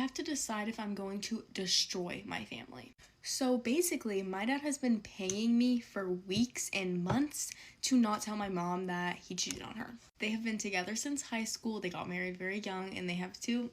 have to decide if I'm going to destroy my family. So basically, my dad has been paying me for weeks and months to not tell my mom that he cheated on her. They have been together since high school. They got married very young, and they have 2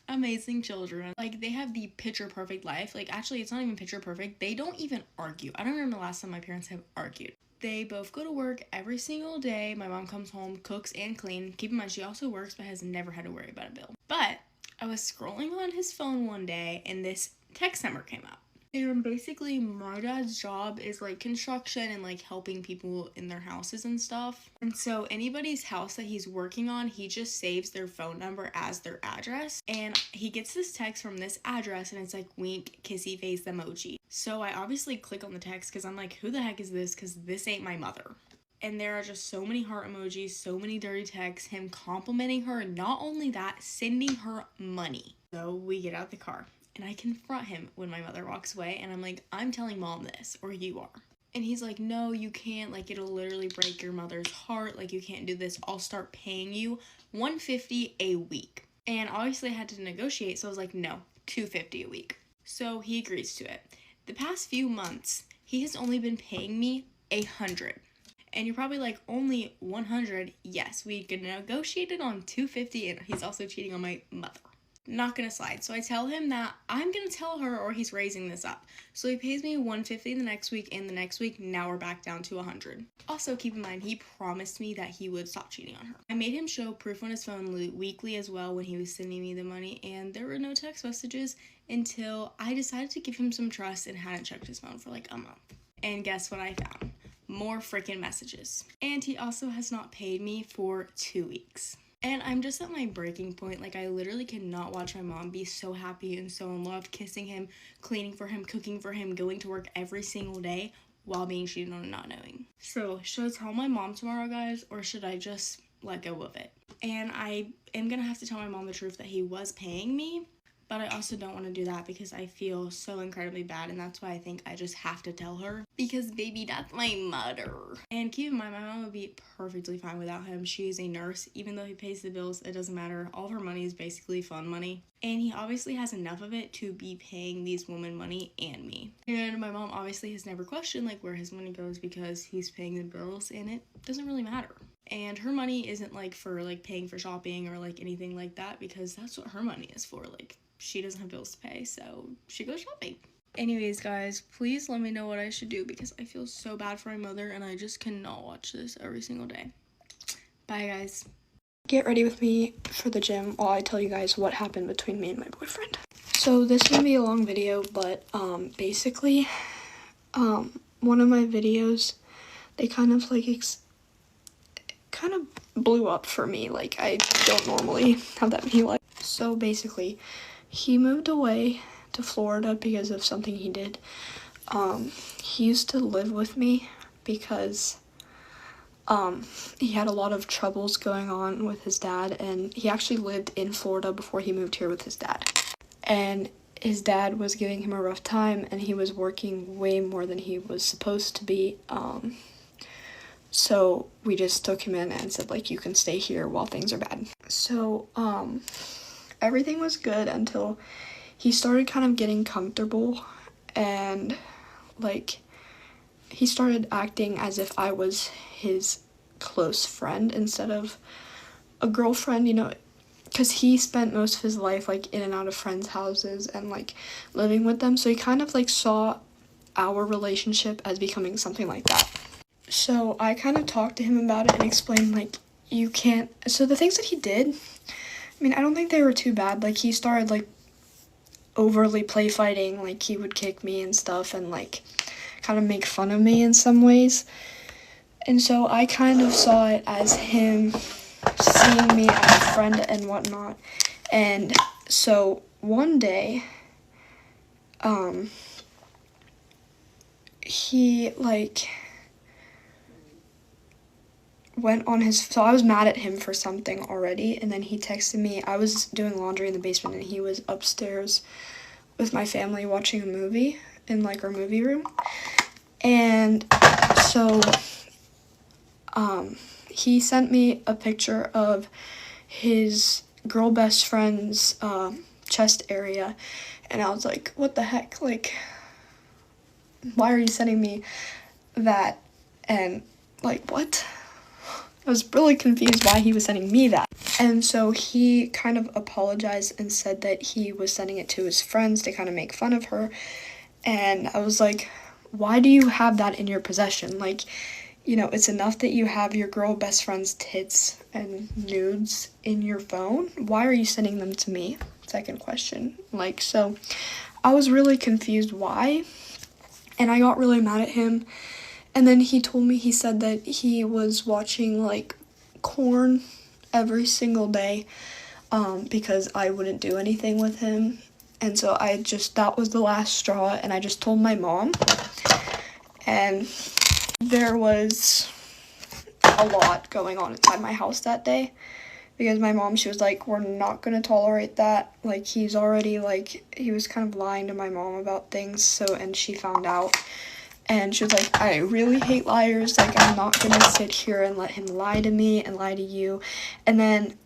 amazing children. Like, they have the picture perfect life. Like, actually, it's not even picture perfect. They don't even argue. I don't remember the last time my parents have argued. They both go to work every single day. My mom comes home, cooks, and cleans. Keep in mind, she also works but has never had to worry about a bill. But I was scrolling on his phone one day, and this text number came up. And basically, my dad's job is like construction and like helping people in their houses and stuff. And so anybody's house that he's working on, he just saves their phone number as their address. And he gets this text from this address, and it's like wink, kissy face emoji. So I obviously click on the text because I'm like, who the heck is this? Because this ain't my mother. And there are just so many heart emojis, so many dirty texts, him complimenting her. Not only that, sending her money. So we get out the car. And I confront him when my mother walks away, and I'm like, I'm telling mom this, or you are. And he's like, no, you can't, like, it'll literally break your mother's heart, like, you can't do this, I'll start paying you $150 a week. And obviously I had to negotiate, so I was like, no, $250 a week. So he agrees to it. The past few months, he has only been paying me $100. And you're probably like, only $100? Yes, we negotiated on $250, and he's also cheating on my mother. Not gonna slide. So I tell him that I'm gonna tell her or he's raising this up. So he pays me $150 the next week, and the next week now we're back down to $100. Also keep in mind, he promised me that he would stop cheating on her. I made him show proof on his phone weekly as well when he was sending me the money, and there were no text messages until I decided to give him some trust and hadn't checked his phone for like a month. And guess what I found? More freaking messages. And he also has not paid me for 2 weeks. And I'm just at my breaking point. Like, I literally cannot watch my mom be so happy and so in love, kissing him, cleaning for him, cooking for him, going to work every single day while being cheated on and not knowing. So, should I tell my mom tomorrow, guys, or should I just let go of it? And I am gonna have to tell my mom the truth that he was paying me, but I also don't want to do that because I feel so incredibly bad, and that's why I think I just have to tell her, because baby, that's my mother. And keep in mind, my mom would be perfectly fine without him. She is a nurse. Even though he pays the bills, it doesn't matter. All of her money is basically fun money, and he obviously has enough of it to be paying these women money and me. And my mom obviously has never questioned like where his money goes because he's paying the bills, and it doesn't really matter. And her money isn't like for like paying for shopping or like anything like that, because that's what her money is for. Like, she doesn't have bills to pay, so she goes shopping. Anyways, guys, please let me know what I should do because I feel so bad for my mother and I just cannot watch this every single day. Bye, guys. Get ready with me for the gym while I tell you guys what happened between me and my boyfriend. So this is gonna be a long video, but basically, one of my videos, they kind of like kind of blew up for me. Like, I don't normally have that many likes. So basically, he moved away to Florida because of something he did. He used to live with me because he had a lot of troubles going on with his dad, and he actually lived in Florida before he moved here with his dad. And his dad was giving him a rough time, and he was working way more than he was supposed to be. So we just took him in and said, like, you can stay here while things are bad. So, everything was good until he started kind of getting comfortable, and like he started acting as if I was his close friend instead of a girlfriend, you know, because he spent most of his life like in and out of friends' houses and like living with them, so he kind of like saw our relationship as becoming something like that. So I kind of talked to him about it and explained, like, you can't. So the things that he did, I mean, I don't think they were too bad. Like, he started, like, overly play fighting. Like, he would kick me and stuff and, like, kind of make fun of me in some ways. And so I kind of saw it as him seeing me as a friend and whatnot. And so one day, he, like, went on his, so I was mad at him for something already, and then he texted me. I was doing laundry in the basement, and he was upstairs with my family watching a movie in, like, our movie room. And so, he sent me a picture of his girl best friend's, chest area. And I was like, what the heck? Like, why are you sending me that? And like, what? I was really confused why he was sending me that. And so he kind of apologized and said that he was sending it to his friends to kind of make fun of her. And I was like, why do you have that in your possession? Like, you know, it's enough that you have your girl best friend's tits and nudes in your phone. Why are you sending them to me? Second question. Like, so I was really confused why. And I got really mad at him. And then he told me, he said that he was watching, like, Grwn every single day because I wouldn't do anything with him. And so that was the last straw, and I just told my mom. And there was a lot going on inside my house that day. Because my mom, she was like, we're not going to tolerate that. Like, he's already, like, he was kind of lying to my mom about things. So, and she found out. And she was like, I really hate liars. Like, I'm not going to sit here and let him lie to me and lie to you. And then,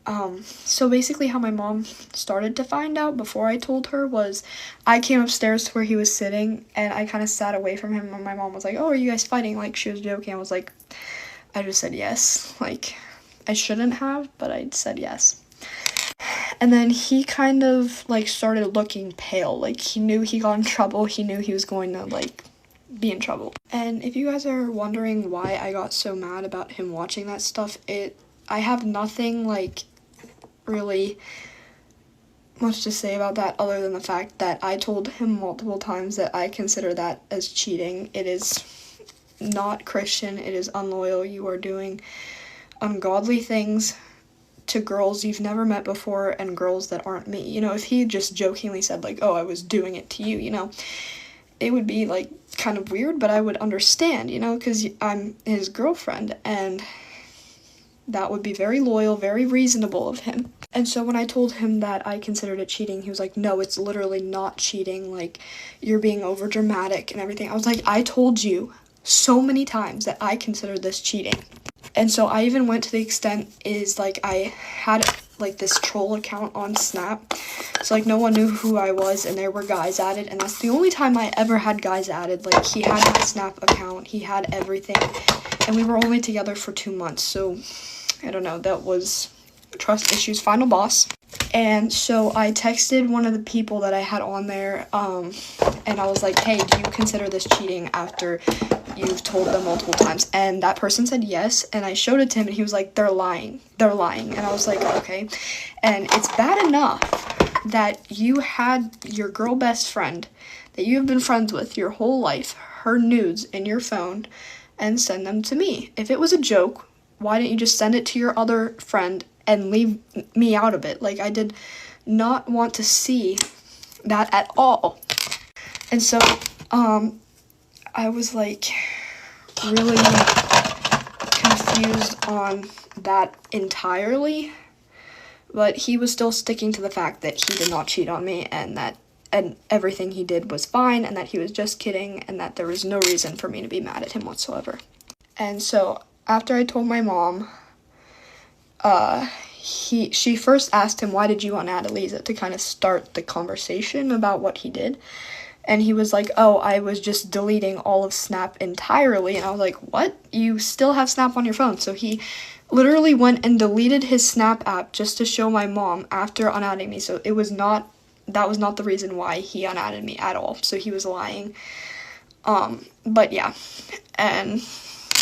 so basically how my mom started to find out before I told her was I came upstairs to where he was sitting and I kind of sat away from him. And my mom was like, oh, are you guys fighting? Like, she was joking. I was like, I just said yes. Like, I shouldn't have, but I said yes. And then he kind of, like, started looking pale. Like, he knew he got in trouble. He knew he was going to, like, be in trouble. And if you guys are wondering why I got so mad about him watching that stuff, I have nothing, like, really much to say about that other than the fact that I told him multiple times that I consider that as cheating. It is not Christian. It is unloyal. You are doing ungodly things to girls you've never met before and girls that aren't me. You know, if he just jokingly said, like, oh, I was doing it to you, you know, it would be, like, kind of weird, but I would understand, you know, because I'm his girlfriend, and that would be very loyal, very reasonable of him. And so when I told him that I considered it cheating, he was like, no, it's literally not cheating, like, you're being over dramatic and everything. I was like, I told you so many times that I consider this cheating. And so I even went to the extent is, like, I had, like, this troll account on Snap. So, like, no one knew who I was, and there were guys added. And that's the only time I ever had guys added. Like, he had my Snap account. He had everything. And we were only together for 2 months. So, I don't know. That was trust issues, final boss. And so I texted one of the people that I had on there, and I was like, hey, do you consider this cheating after you've told them multiple times? And that person said yes, and I showed it to him, and he was like, they're lying. And I was like, okay. And it's bad enough that you had your girl best friend that you have been friends with your whole life, her nudes in your phone, and send them to me. If it was a joke, why didn't you just send it to your other friend and leave me out of it? Like, I did not want to see that at all. And so, I was, like, really confused on that entirely. But he was still sticking to the fact that he did not cheat on me, and that everything he did was fine, and that he was just kidding, and that there was no reason for me to be mad at him whatsoever. And so, after I told my mom, she first asked him, why did you unadd Eliza, to kind of start the conversation about what he did. And he was like, oh, I was just deleting all of Snap entirely. And I was like, what? You still have Snap on your phone? So he literally went and deleted his Snap app just to show my mom after unadding me. So that was not the reason why he unadded me at all. So he was lying. But yeah. And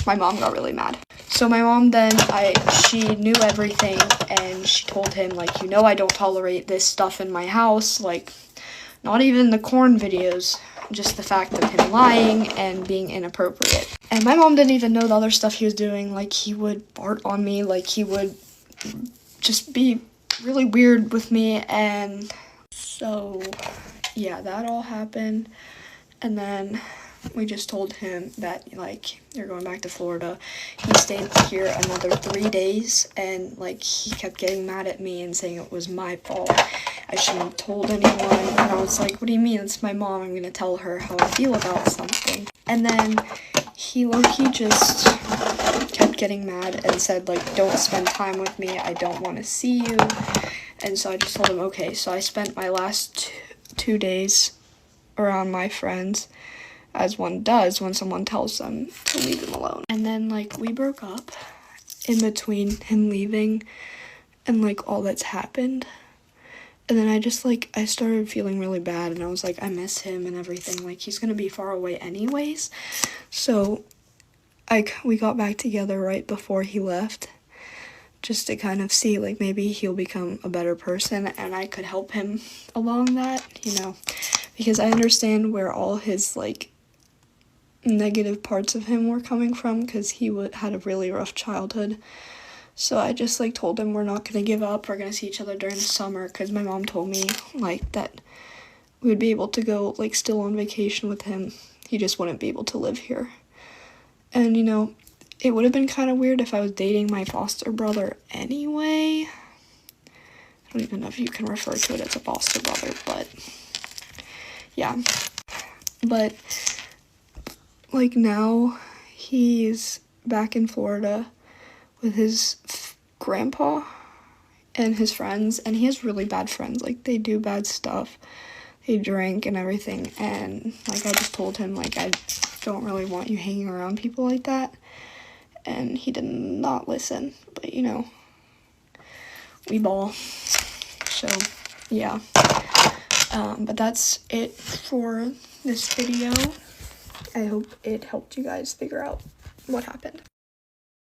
my mom got really mad. So my mom then, she knew everything, and she told him, like, you know I don't tolerate this stuff in my house, like, not even the Grwn videos, just the fact of him lying and being inappropriate. And my mom didn't even know the other stuff he was doing, like, he would fart on me, like, he would just be really weird with me, and so, yeah, that all happened, and then we just told him that, like, you're going back to Florida. He stayed here another 3 days, and, like, he kept getting mad at me and saying it was my fault. I shouldn't have told anyone. And I was like, what do you mean? It's my mom. I'm going to tell her how I feel about something. And then he low-key just kept getting mad and said, like, don't spend time with me. I don't want to see you. And so I just told him, okay. So I spent my last 2 days around my friends, as one does when someone tells them to leave them alone. And then, like, we broke up in between him leaving and, like, all that's happened. And then I just, like, I started feeling really bad, and I was like, I miss him and everything. Like, he's gonna be far away anyways. So we got back together right before he left, just to kind of see, like, maybe he'll become a better person and I could help him along that, you know, because I understand where all his, like, negative parts of him were coming from, because he had a really rough childhood. So I just, like, told him we're not gonna give up, we're gonna see each other during the summer, because my mom told me, like, that we would be able to go, like, still on vacation with him. He just wouldn't be able to live here. And, you know, it would have been kind of weird if I was dating my foster brother anyway. I don't even know if you can refer to it as a foster brother, but yeah. But, like, now he's back in Florida with his grandpa and his friends, and he has really bad friends. Like, they do bad stuff, they drink and everything, and, like, I just told him, like, I don't really want you hanging around people like that, and he did not listen. But, you know, we ball. So yeah, but that's it for this video. I hope it helped you guys figure out what happened.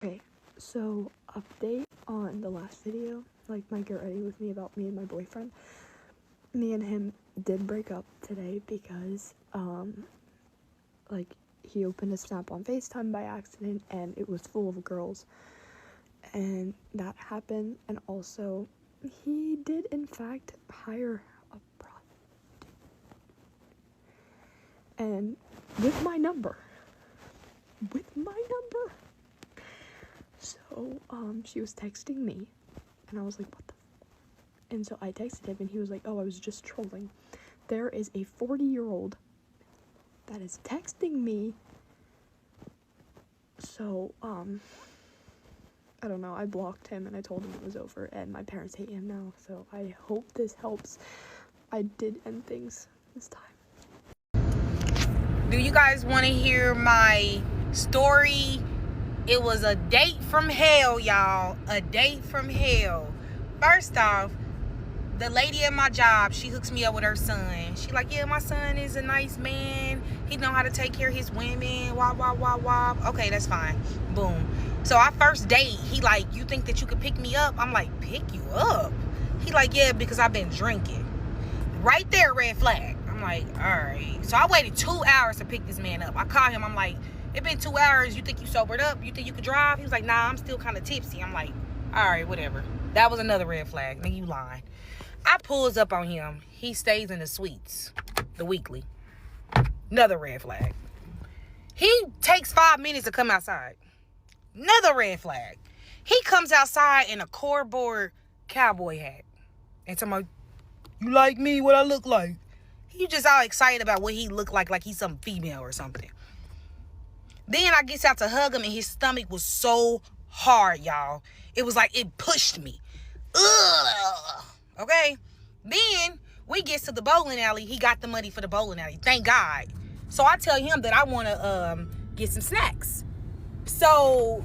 Okay, so update on the last video, like my get ready with me about me and my boyfriend. Me and him did break up today because like, he opened a snap on FaceTime by accident and it was full of girls, and that happened. And also, he did in fact hire a prostitute, and with my number. So she was texting me, and I was like, what the f-? And so I texted him, and he was like, oh, I was just trolling. There is a 40-year-old that is texting me. So I don't know, I blocked him and I told him it was over, and my parents hate him now, so I hope this helps. I did end things this time. Do you guys want to hear my story? It was a date from hell, y'all. A date from hell. First off, the lady at my job, she hooks me up with her son. She like, yeah, my son is a nice man. He know how to take care of his women. Wah, wah, wah, wah. Okay, that's fine. Boom. So our first date, he like, you think that you could pick me up? I'm like, pick you up? He like, yeah, because I've been drinking. Right there, red flag. I'm like, all right. So I waited 2 hours to pick this man up. I called him. I'm like, it been 2 hours. You think you sobered up? You think you could drive? He was like, nah, I'm still kind of tipsy. I'm like, all right, whatever. That was another red flag. Nigga, you lying. I pulls up on him. He stays in the suites, the weekly. Another red flag. He takes 5 minutes to come outside. Another red flag. He comes outside in a cardboard cowboy hat. And tell me, you like me, what I look like? He just all excited about what he looked like he's some female or something. Then I gets out to hug him, and his stomach was so hard, y'all. It was like it pushed me. Ugh. Okay? Then we get to the bowling alley. He got the money for the bowling alley. Thank God. So I tell him that I want to get some snacks. So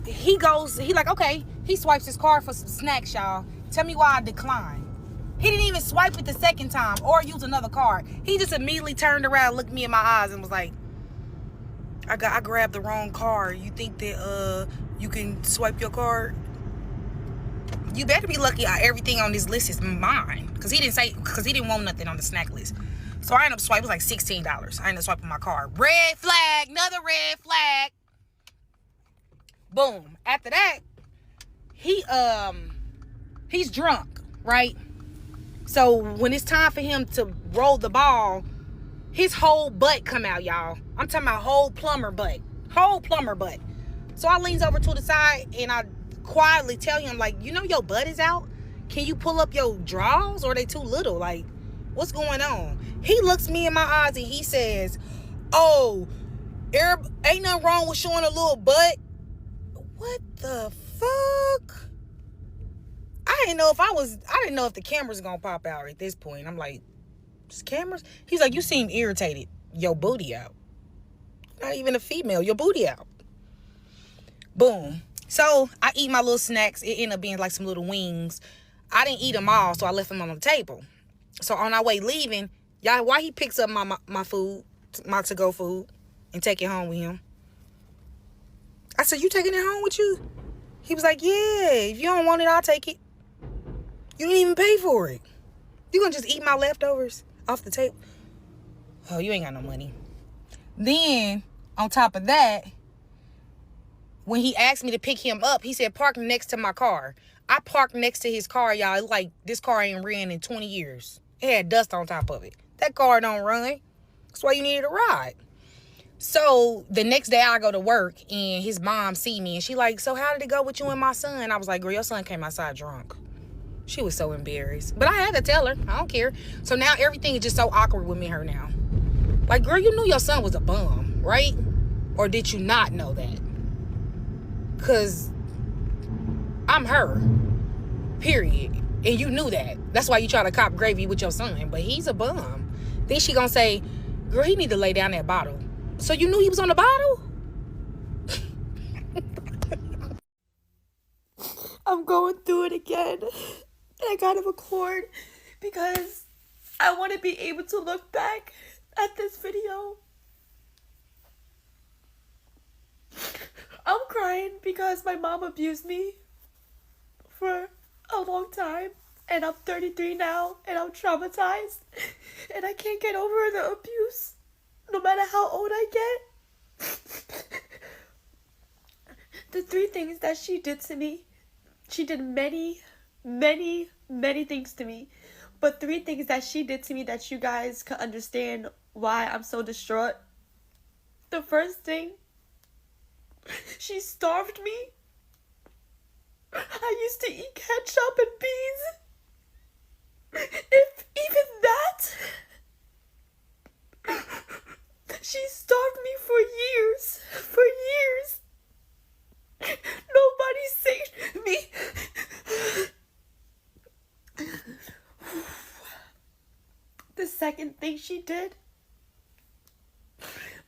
he like, okay. He swipes his card for some snacks, y'all. Tell me why I declined. He didn't even swipe it the second time or use another card. He just immediately turned around, looked me in my eyes, and was like, I grabbed the wrong card. You think that you can swipe your card? You better be lucky everything on this list is mine. Because he didn't want nothing on the snack list. So I ended up swiping, it was like $16. I ended up swiping my card. Red flag, another red flag. Boom. After that, he's drunk, right? So when it's time for him to roll the ball, his whole butt come out, y'all. I'm talking about whole plumber butt. Whole plumber butt. So I leans over to the side and I quietly tell him, like, you know your butt is out? Can you pull up your drawers, or are they too little? Like, what's going on? He looks me in my eyes and he says, oh, ain't nothing wrong with showing a little butt. What the fuck? I I didn't know if the cameras gonna pop out at this point. I'm like, just cameras? He's like, you seem irritated. Your booty out. Not even a female, your booty out. Boom. So I eat my little snacks. It ended up being like some little wings. I didn't eat them all, so I left them on the table. So on our way leaving, y'all, why he picks up my food, my to-go food, and take it home with him? I said, you taking it home with you? He was like, yeah, if you don't want it, I'll take it. You didn't even pay for it. You gonna just eat my leftovers off the table? Oh, you ain't got no money. Then, on top of that, when he asked me to pick him up, he said, park next to my car. I parked next to his car, y'all. Like, this car ain't ran in 20 years. It had dust on top of it. That car don't run. That's why you needed a ride. So, the next day I go to work, and his mom see me, and she like, so how did it go with you and my son? I was like, girl, your son came outside drunk. She was so embarrassed. But I had to tell her. I don't care. So, now everything is just so awkward with me and her now. Like, girl, you knew your son was a bum, right? Or did you not know that? Because I'm her. Period. And you knew that. That's why you try to cop gravy with your son. But he's a bum. Then she gonna say, girl, he need to lay down that bottle. So you knew he was on the bottle? I'm going through it again. And I gotta record because I want to be able to look back at this video. I'm crying because my mom abused me for a long time. And I'm 33 now, and I'm traumatized. And I can't get over the abuse, no matter how old I get. The 3 things that she did to me, she did many, many, many things to me. But 3 things that she did to me that you guys could understand why I'm so distraught. The first thing, she starved me. I used to eat ketchup and beans. If even that, she starved me for years. For years. Nobody saved me. The second thing she did,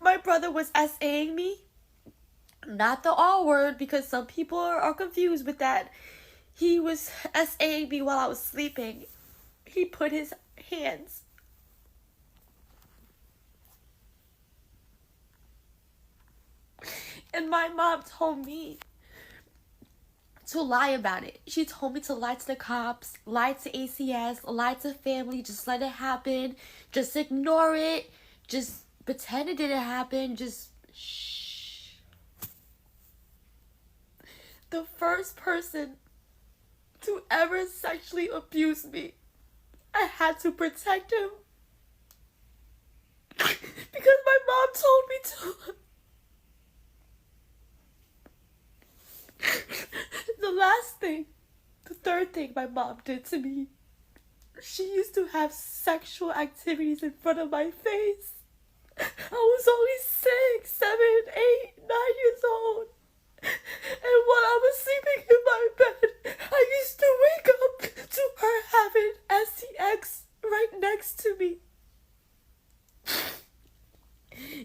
my brother was SAing me. Not the R word, because some people are confused with that. He was SAing me while I was sleeping. He put his hands and my mom told me to lie about it. She told me to lie to the cops, lie to ACS, lie to family, just let it happen, just ignore it, just pretend it didn't happen, just shh. The first person to ever sexually abuse me, I had to protect him because my mom told me to. The last thing, the third thing my mom did to me, she used to have sexual activities in front of my face. I was only 6, 7, 8, 9 years old. And while I was sleeping in my bed, I used to wake up to her having STX right next to me.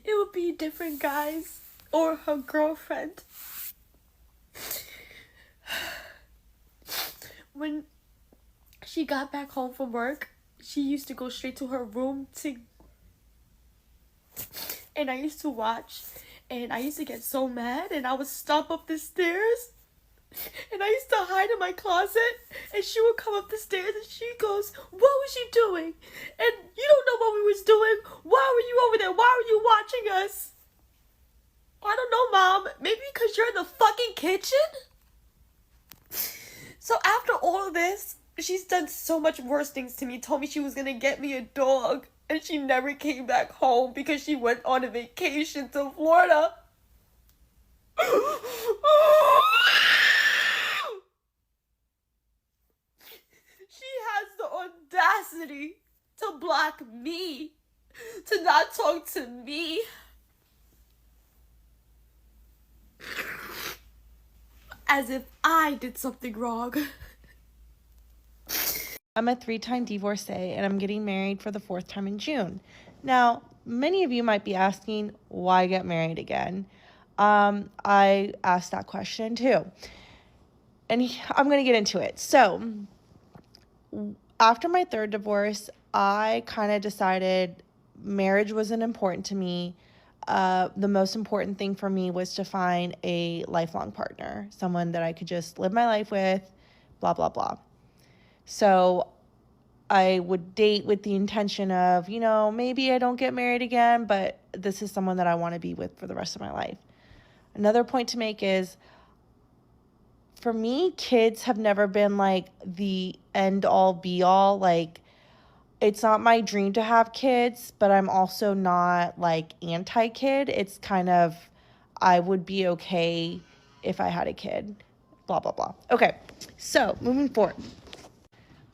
It would be different guys or her girlfriend. When she got back home from work, she used to go straight to her room and I used to watch. And I used to get so mad, and I would stomp up the stairs, and I used to hide in my closet, and she would come up the stairs, and she goes, what was you doing? And you don't know what we was doing. Why were you over there? Why were you watching us? I don't know, Mom. Maybe because you're in the fucking kitchen? So after all of this, she's done so much worse things to me. Told me she was going to get me a dog. And she never came back home because she went on a vacation to Florida. She has the audacity to block me, to not talk to me. As if I did something wrong. I'm a 3-time divorcee, and I'm getting married for the 4th time in June. Now, many of you might be asking, why get married again? I asked that question too. And I'm going to get into it. So, after my 3rd divorce, I kind of decided marriage wasn't important to me. The most important thing for me was to find a lifelong partner, someone that I could just live my life with, blah, blah, blah. So I would date with the intention of, maybe I don't get married again, but this is someone that I want to be with for the rest of my life. Another point to make is, for me, kids have never been like the end all be all. Like, it's not my dream to have kids, but I'm also not like anti kid. It's kind of, I would be okay if I had a kid, blah, blah, blah. Okay, so moving forward.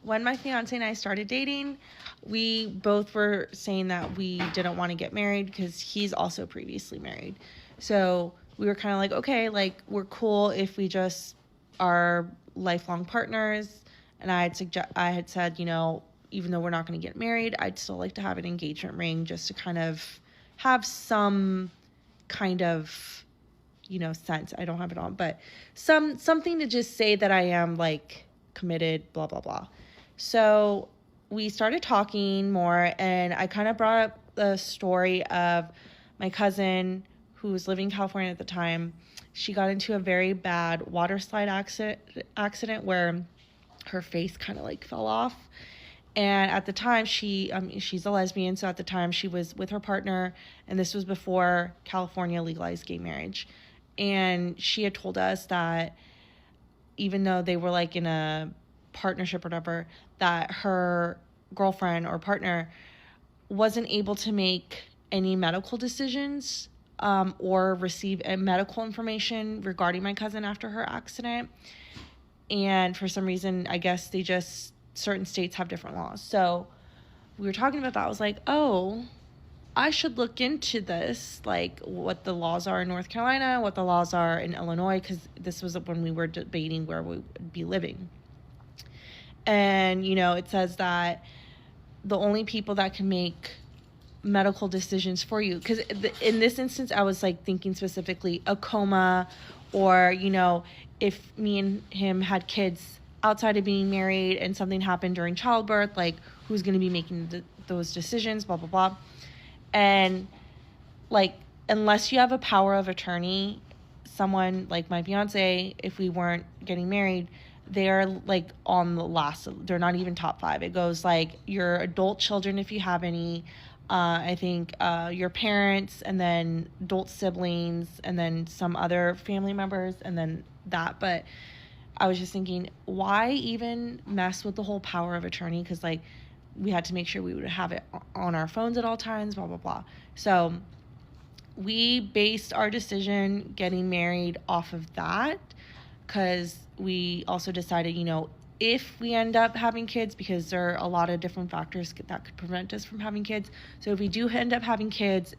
When my fiance and I started dating, we both were saying that we didn't want to get married because he's also previously married. So we were kind of like, okay, like, we're cool if we just are lifelong partners. And I had said, even though we're not going to get married, I'd still like to have an engagement ring just to kind of have some kind of, sense. I don't have it on, but something to just say that I am like committed, blah, blah, blah. So we started talking more, and I kind of brought up the story of my cousin who was living in California at the time. She got into a very bad water slide accident where her face kind of like fell off. And at the time, she's a lesbian, so at the time she was with her partner, and this was before California legalized gay marriage. And she had told us that even though they were like in a partnership or whatever, that her girlfriend or partner wasn't able to make any medical decisions or receive medical information regarding my cousin after her accident. And for some reason, I guess certain states have different laws. So we were talking about that. I was like, oh, I should look into this, like what the laws are in North Carolina, what the laws are in Illinois, because this was when we were debating where we would be living. And, it says that the only people that can make medical decisions for you, because in this instance, I was like thinking specifically a coma, or, if me and him had kids outside of being married and something happened during childbirth, like who's going to be making those decisions, blah, blah, blah. And like, unless you have a power of attorney, someone like my fiance, if we weren't getting married, they're like on the last, they're not even top 5. It goes like your adult children, if you have any, I think your parents, and then adult siblings, and then some other family members, and then that. But I was just thinking, why even mess with the whole power of attorney? Because like, we had to make sure we would have it on our phones at all times, blah, blah, blah. So we based our decision getting married off of that, because we also decided, if we end up having kids, because there are a lot of different factors that could prevent us from having kids. So if we do end up having kids,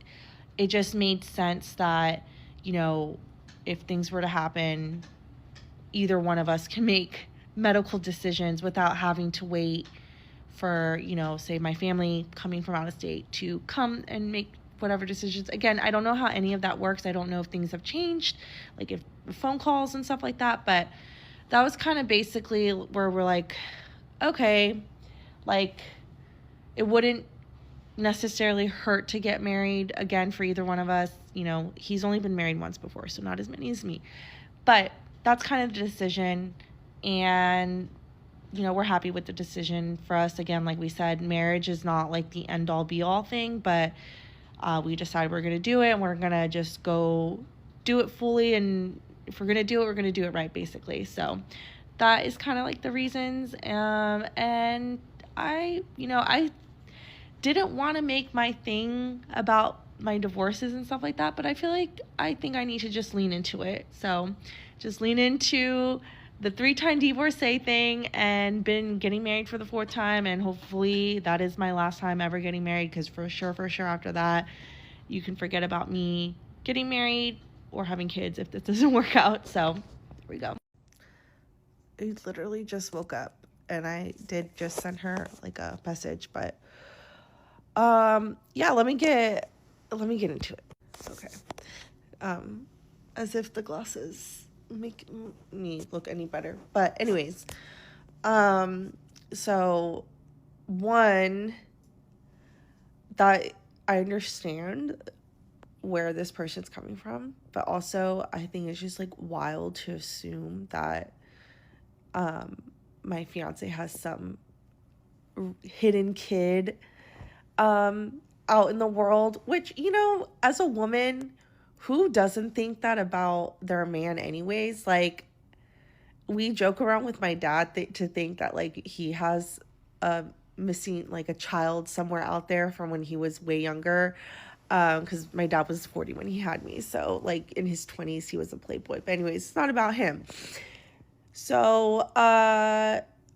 it just made sense that, if things were to happen, either one of us can make medical decisions without having to wait for, say my family coming from out of state to come and make whatever decisions. Again, I don't know how any of that works. I don't know if things have changed, like if phone calls and stuff like that, but that was kind of basically where we're like, okay, like it wouldn't necessarily hurt to get married again for either one of us. He's only been married once before, so not as many as me, but that's kind of the decision. And we're happy with the decision. For us, again, like we said, marriage is not like the end all be all thing, but we decided we're going to do it, and we're going to just go do it fully. And if we're going to do it, we're going to do it right, basically. So that is kind of like the reasons. And I didn't want to make my thing about my divorces and stuff like that, but I think I need to just lean into it. So just lean into the 3-time divorcee thing, and been getting married for the 4th time, and hopefully that is my last time ever getting married, because for sure after that you can forget about me getting married or having kids if this doesn't work out. So there we go. I literally just woke up, and I did just send her like a message, but yeah, let me get into it. Okay. As if the glasses make me look any better. But anyways, so one, that I understand where this person's coming from, but also I think it's just like wild to assume that my fiance has some hidden kid out in the world, which, you know, as a woman, who doesn't think that about their man anyways? Like, we joke around with my dad to think that like he has a missing, like, a child somewhere out there from when he was way younger, because my dad was 40 when he had me, so like in his 20s he was a playboy. But anyways, it's not about him. So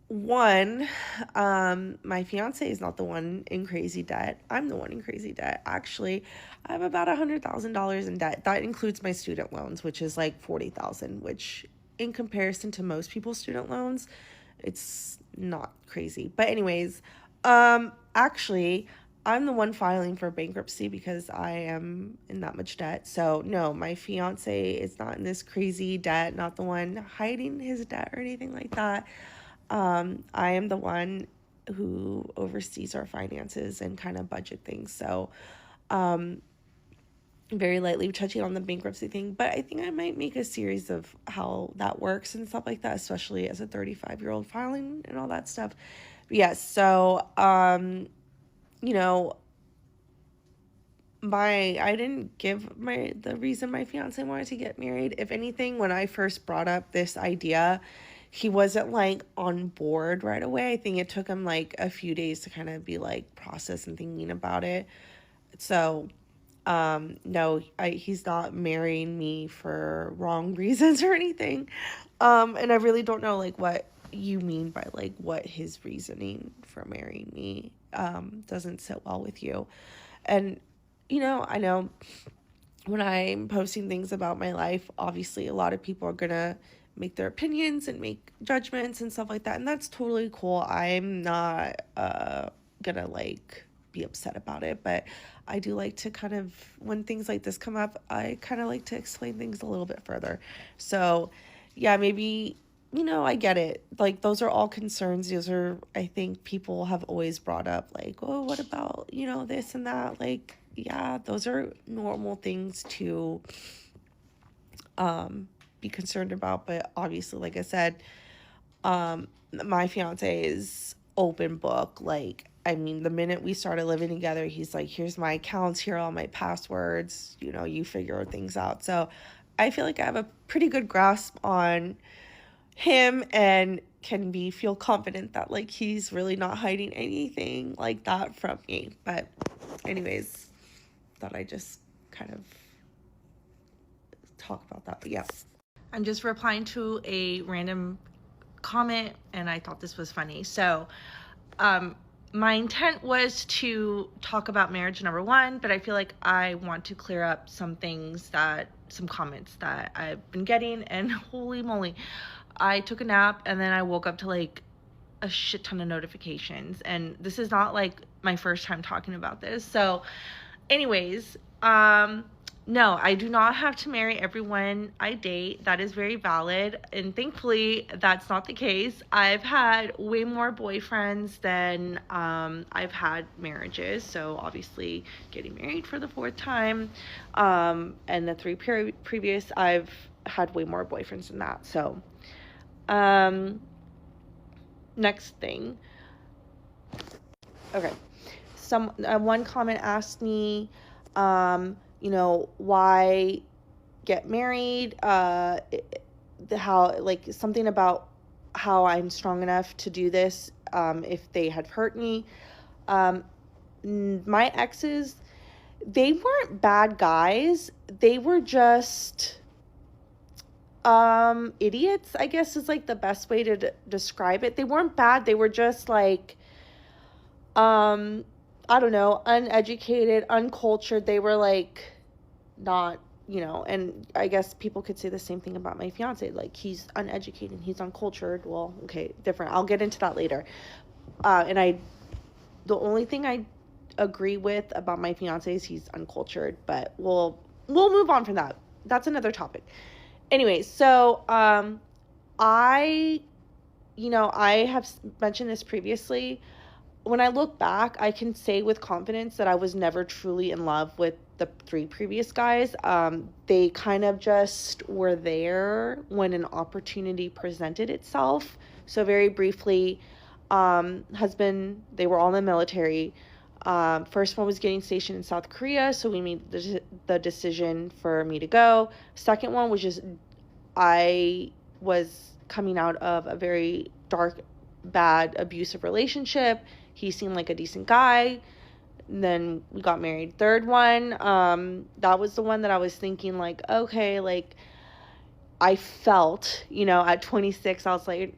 one, my fiance is not the one in crazy debt. I'm the one in crazy debt. Actually, I have about $100,000 in debt. That includes my student loans, which is like 40,000, which in comparison to most people's student loans, it's not crazy. But anyways, actually, I'm the one filing for bankruptcy because I am in that much debt. So no, my fiance is not in this crazy debt, not the one hiding his debt or anything like that. I am the one who oversees our finances and kind of budget things. So, very lightly touching on the bankruptcy thing, but I think I might make a series of how that works and stuff like that, especially as a 35-year-old filing and all that stuff. But yes, so, you know, I didn't give the reason my fiance wanted to get married. If anything, when I first brought up this idea, he wasn't like on board right away. I think it took him like a few days to kind of be like process and thinking about it. So no, he's not marrying me for wrong reasons or anything. And I really don't know like what you mean by like what his reasoning for marrying me doesn't sit well with you. And you know, I know when I'm posting things about my life, obviously a lot of people are gonna make their opinions and make judgments and stuff like that, and that's totally cool. I'm not gonna like be upset about it, but I do like to kind of, when things like this come up, I kind of like to explain things a little bit further. So yeah, maybe, you know, I get it. Like, those are all concerns. Those are, I think, people have always brought up, like, oh, what about, you know, this and that? Like, yeah, those are normal things to be concerned about. But obviously, like I said, my fiance is open book. Like, I mean, the minute we started living together, he's like, here's my accounts, here are all my passwords, you know, you figure things out. So I feel like I have a pretty good grasp on him and can feel confident that like he's really not hiding anything like that from me. But anyways, thought I just kind of talk about that. But yeah, I'm just replying to a random comment and I thought this was funny. So my intent was to talk about marriage number one, but I feel like I want to clear up some comments that I've been getting, and holy moly, I took a nap and then I woke up to like a shit ton of notifications, and this is not like my first time talking about this. So anyways, no, I do not have to marry everyone I date. That is very valid, and thankfully that's not the case. I've had way more boyfriends than I've had marriages, so obviously getting married for the fourth time, and the three previous, I've had way more boyfriends than that. So next thing, okay, one comment asked me, you know, why get married, how, like, something about how I'm strong enough to do this, if they had hurt me. My exes, they weren't bad guys, they were just idiots, I guess is like the best way to describe it. They weren't bad, they were just like I don't know, uneducated, uncultured. They were like not you know, and I guess people could say the same thing about my fiance. Like, he's uneducated, he's uncultured. Well, okay, different. I'll get into that later. The only thing I agree with about my fiance is he's uncultured, but we'll move on from that. That's another topic. Anyway, so I have mentioned this previously. When I look back, I can say with confidence that I was never truly in love with the 3 previous guys. They kind of just were there when an opportunity presented itself. So very briefly, they were all in the military. First one was getting stationed in South Korea, so we made the decision for me to go. Second one was just, I was coming out of a very dark, bad, abusive relationship. He seemed like a decent guy. And then we got married. Third one, that was the one that I was thinking, like, okay, like, I felt, at 26, I was like,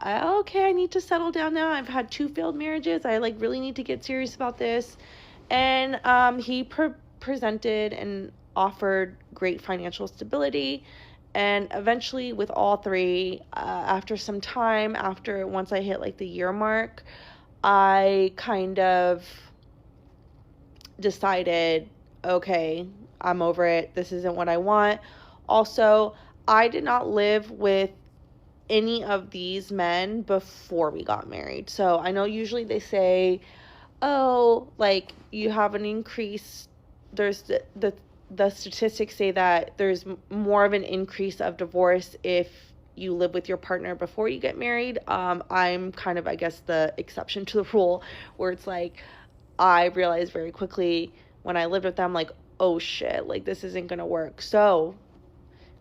okay, I need to settle down now. I've had 2 failed marriages. I, like, really need to get serious about this. And he presented and offered great financial stability. And eventually, with all 3, after some time, once I hit, like, the year mark, I kind of decided, okay, I'm over it. This isn't what I want. Also, I did not live with any of these men before we got married. So I know usually they say, oh, like, you have an increase. There's the statistics say that there's more of an increase of divorce if you live with your partner before you get married. I'm kind of, I guess, the exception to the rule, where it's like, I realized very quickly when I lived with them, like, oh shit, like, this isn't gonna work. So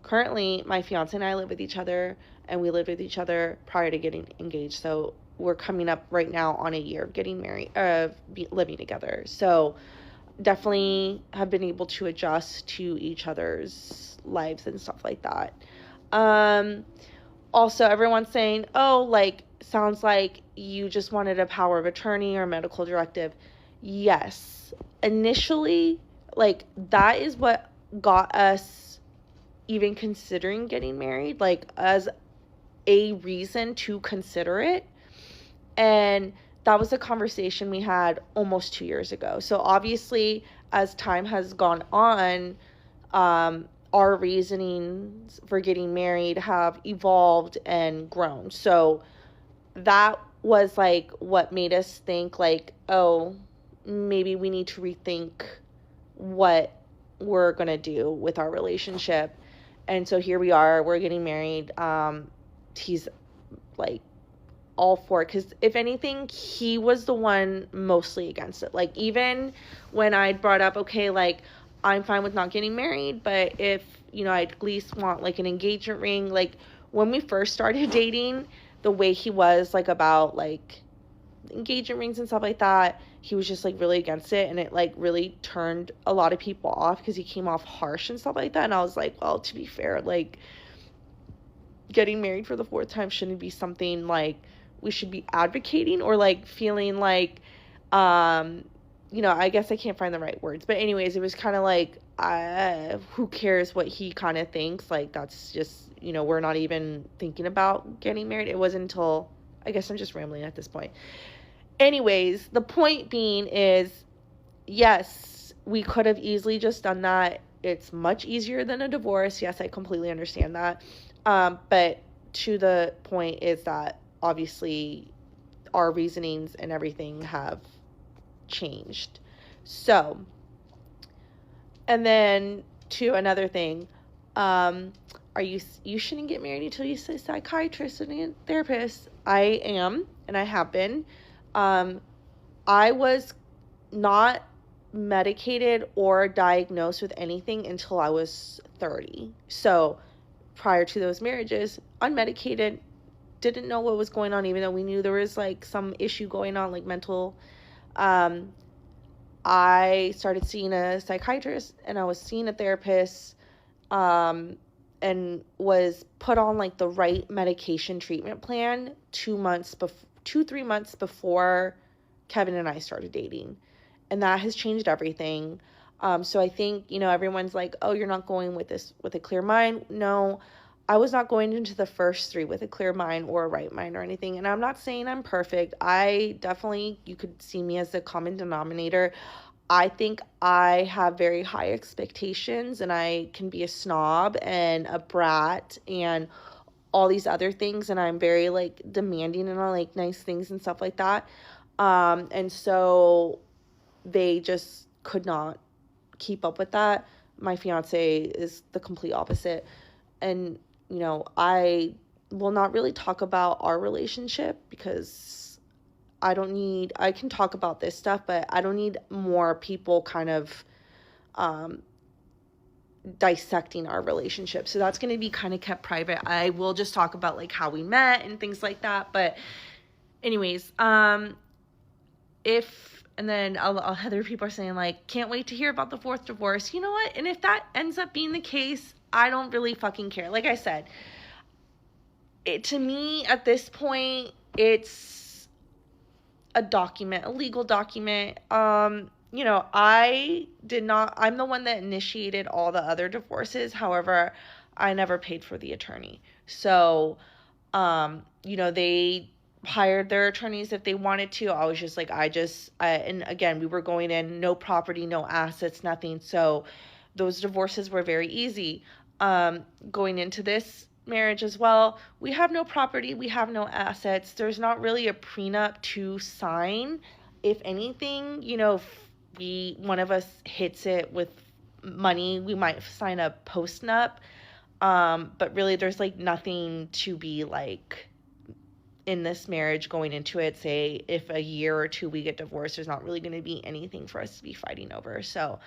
currently, my fiance and I live with each other, and we lived with each other prior to getting engaged. So we're coming up right now on a year of getting married, living together. So definitely have been able to adjust to each other's lives and stuff like that. Also, everyone's saying, oh, like, sounds like you just wanted a power of attorney or medical directive. Yes. Initially, like, that is what got us even considering getting married, like, as a reason to consider it. And that was a conversation we had almost 2 years ago. So obviously, as time has gone on, our reasonings for getting married have evolved and grown. So that was, like, what made us think, like, oh, maybe we need to rethink what we're gonna do with our relationship. And so here we are, we're getting married. He's, like, all for it, because if anything, he was the one mostly against it. Like, even when I brought up, okay, like, I'm fine with not getting married, but if, I'd at least want, like, an engagement ring. Like, when we first started dating, the way he was, like, about, like, engagement rings and stuff like that, he was just, like, really against it, and it, like, really turned a lot of people off because he came off harsh and stuff like that. And I was like, well, to be fair, like, getting married for the 4th time shouldn't be something, like, we should be advocating or, like, feeling like, I guess I can't find the right words. But anyways, it was kind of like, who cares what he kind of thinks? Like, that's just, we're not even thinking about getting married. It wasn't until, I guess I'm just rambling at this point. Anyways, the point being is, yes, we could have easily just done that. It's much easier than a divorce. Yes, I completely understand that. But to the point is that obviously our reasonings and everything have changed. So, and then to another thing, you shouldn't get married until you see a psychiatrist and a therapist. I am, and I have been. I was not medicated or diagnosed with anything until I was 30. So prior to those marriages, unmedicated, didn't know what was going on, even though we knew there was, like, some issue going on, like, mental. I started seeing a psychiatrist, and I was seeing a therapist, and was put on, like, the right medication treatment plan 3 months before Kevin and I started dating. And that has changed everything. So I think, everyone's like, oh, you're not going with this with a clear mind. No, I was not going into the first 3 with a clear mind or a right mind or anything. And I'm not saying I'm perfect. I definitely, you could see me as the common denominator. I think I have very high expectations, and I can be a snob and a brat and all these other things, and I'm very like demanding and I like nice things and stuff like that. And so they just could not keep up with that. My fiance is the complete opposite. And, I will not really talk about our relationship because I can talk about this stuff, but I don't need more people kind of dissecting our relationship. So that's going to be kind of kept private. I will just talk about like how we met and things like that. But anyways, and then other people are saying like, can't wait to hear about the 4th divorce. You know what? And if that ends up being the case, I don't really fucking care. Like I said, to me at this point, it's a legal document. I'm the one that initiated all the other divorces. However, I never paid for the attorney. So, they hired their attorneys if they wanted to. I was just like, and again, we were going in, no property, no assets, nothing. So those divorces were very easy. Going into this marriage as well, we have no property, we have no assets. There's not really a prenup to sign. If anything, if one of us hits it with money, we might sign a postnup. But really there's like nothing to be like in this marriage going into it. Say if a year or 2 we get divorced, there's not really going to be anything for us to be fighting over. So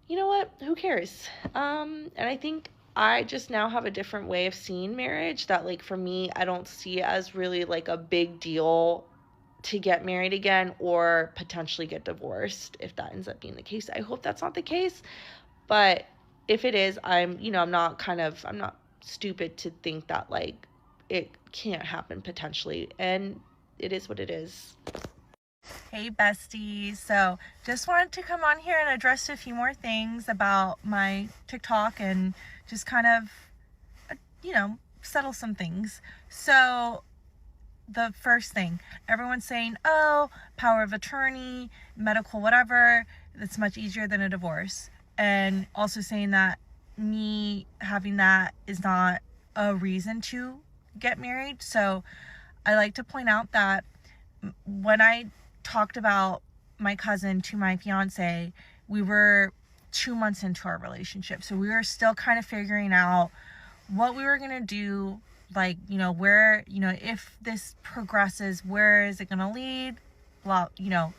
you know what, who cares? And I think I just now have a different way of seeing marriage that, like, for me, I don't see it as really like a big deal to get married again or potentially get divorced if that ends up being the case. I hope that's not the case, but if it is, I'm not stupid to think that like it can't happen potentially, and it is what it is. Hey besties, so just wanted to come on here and address a few more things about my TikTok and just kind of, settle some things. So the first thing, everyone's saying, oh, power of attorney, medical, whatever, it's much easier than a divorce. And also saying that me having that is not a reason to get married. So I like to point out that when I talked about my cousin to my fiance, we were 2 months into our relationship. So we were still kind of figuring out what we were going to do, like, where, if this progresses, where is it going to lead? Blah,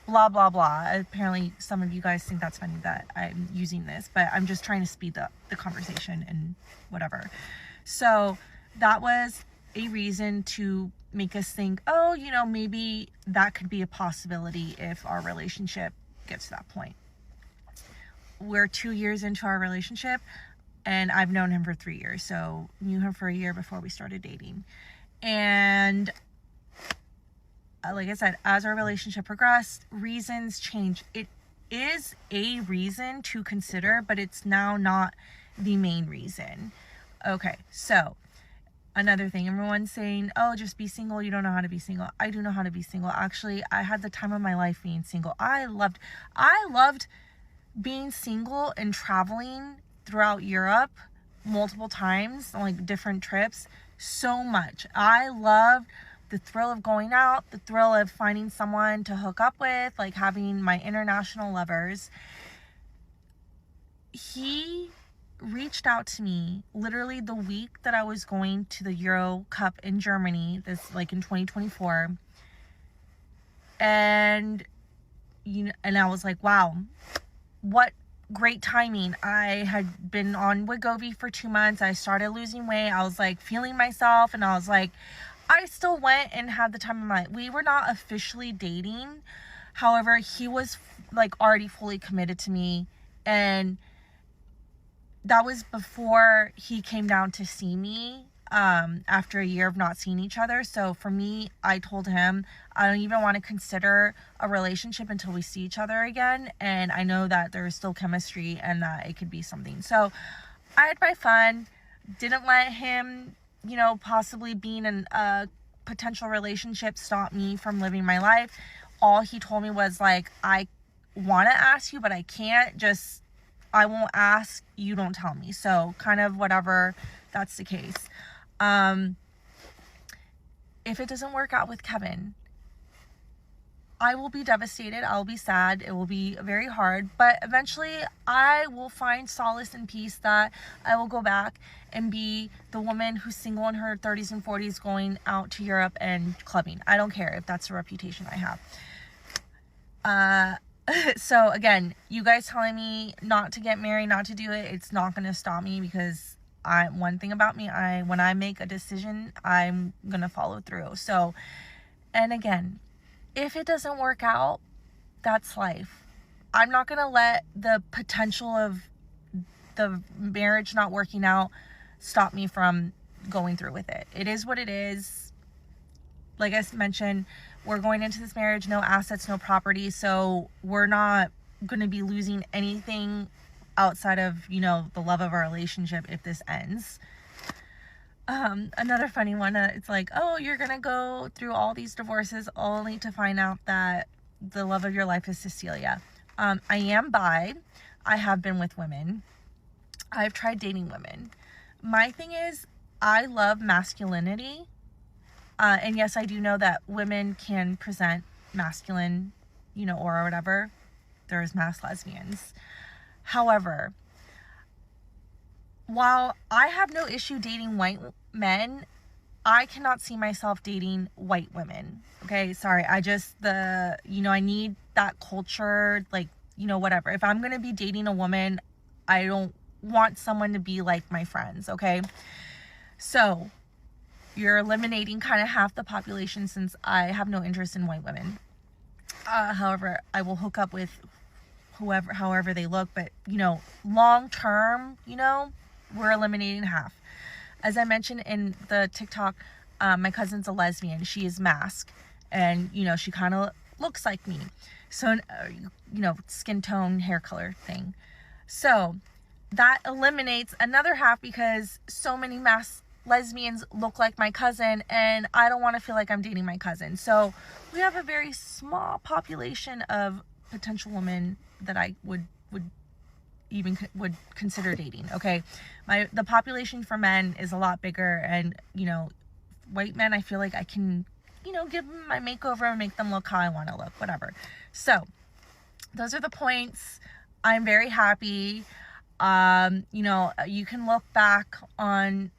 blah, blah, blah. Apparently some of you guys think that's funny that I'm using this, but I'm just trying to speed up the conversation and whatever. So that was a reason to make us think, oh, maybe that could be a possibility if our relationship gets to that point. We're 2 years into our relationship, and I've known him for 3 years, so knew him for a year before we started dating. And like I said, as our relationship progressed, reasons change. It is a reason to consider, but it's now not the main reason. Okay, so another thing, everyone's saying, oh, just be single. You don't know how to be single. I do know how to be single. Actually, I had the time of my life being single. I loved being single and traveling throughout Europe multiple times on like different trips so much. I loved the thrill of going out, the thrill of finding someone to hook up with, like having my international lovers. He reached out to me literally the week that I was going to the Euro Cup in Germany, this like in 2024, and and I was like, wow, what great timing. I had been on Wegovy for 2 months. I started losing weight. I was like feeling myself, and I was like, I still went and had the time of my life. We were not officially dating, however, he was like already fully committed to me, and that was before he came down to see me after a year of not seeing each other. So for me, I told him I don't even want to consider a relationship until we see each other again, and I know that there's still chemistry and that it could be something. So I had my fun, didn't let him, you know, possibly being in a potential relationship stop me from living my life. All he told me was like, I want to ask you, but I can't. Just, I won't ask, you don't tell me. So kind of whatever, that's the case. If it doesn't work out with Kevin, I will be devastated. I'll be sad. It will be very hard. But eventually I will find solace and peace that I will go back and be the woman who's single in her 30s and 40s going out to Europe and clubbing. I don't care if that's the reputation I have. So again, you guys telling me not to get married, not to do it, it's not going to stop me, because one thing about me, when I make a decision, I'm going to follow through. So, and again, if it doesn't work out, that's life. I'm not going to let the potential of the marriage not working out stop me from going through with it. It is what it is. Like I mentioned, we're going into this marriage, no assets, no property. So we're not going to be losing anything outside of, you know, the love of our relationship if this ends. Another funny one, it's like, oh, you're gonna go through all these divorces only to find out that the love of your life is Cecilia. I am bi. I have been with women. I've tried dating women. My thing is, I love masculinity. And yes, I do know that women can present masculine, you know, or whatever. There's mass lesbians. However, while I have no issue dating white men, I cannot see myself dating white women. Okay, sorry. I need that culture, like, you know, whatever. If I'm going to be dating a woman, I don't want someone to be like my friends, okay? So, you're eliminating kind of half the population, since I have no interest in white women. However, I will hook up with however they look, but, you know, long term, you know, we're eliminating half. As I mentioned in the TikTok, my cousin's a lesbian. She is masked, and, you know, she kind of looks like me. So, you know, skin tone, hair color thing. So that eliminates another half, because so many masked lesbians look like my cousin, and I don't want to feel like I'm dating my cousin. So we have a very small population of potential women that I would consider dating. Okay, the population for men is a lot bigger, and, you know, white men, I feel like I can, you know, give them my makeover and make them look how I want to look, whatever. So those are the points. I'm very happy. You know, you can look back on,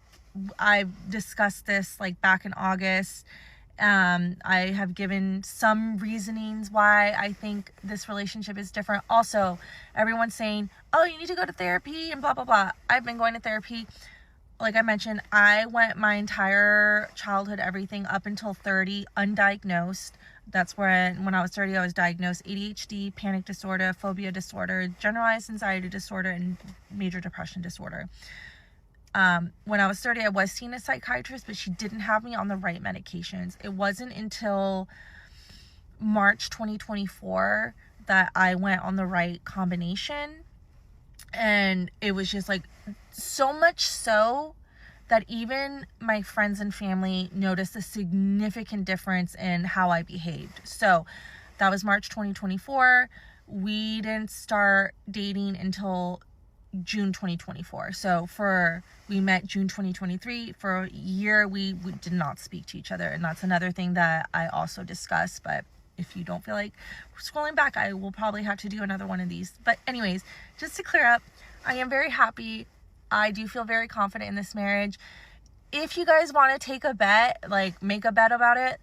I've discussed this like back in August. I have given some reasonings why I think this relationship is different. Also, everyone's saying, oh, you need to go to therapy and blah, blah, blah. I've been going to therapy. Like I mentioned, I went my entire childhood, everything up until 30, undiagnosed. That's when I was 30, I was diagnosed ADHD, panic disorder, phobia disorder, generalized anxiety disorder, and major depression disorder. When I was 30, I was seeing a psychiatrist, but she didn't have me on the right medications. It wasn't until March 2024 that I went on the right combination. And it was just like, so much so that even my friends and family noticed a significant difference in how I behaved. So that was March 2024. We didn't start dating until June 2024. So we met June 2023. For a year, we did not speak to each other. And that's another thing that I also discussed. But if you don't feel like scrolling back, I will probably have to do another one of these. But anyways, just to clear up, I am very happy. I do feel very confident in this marriage. If you guys want to take a bet, like make a bet about it,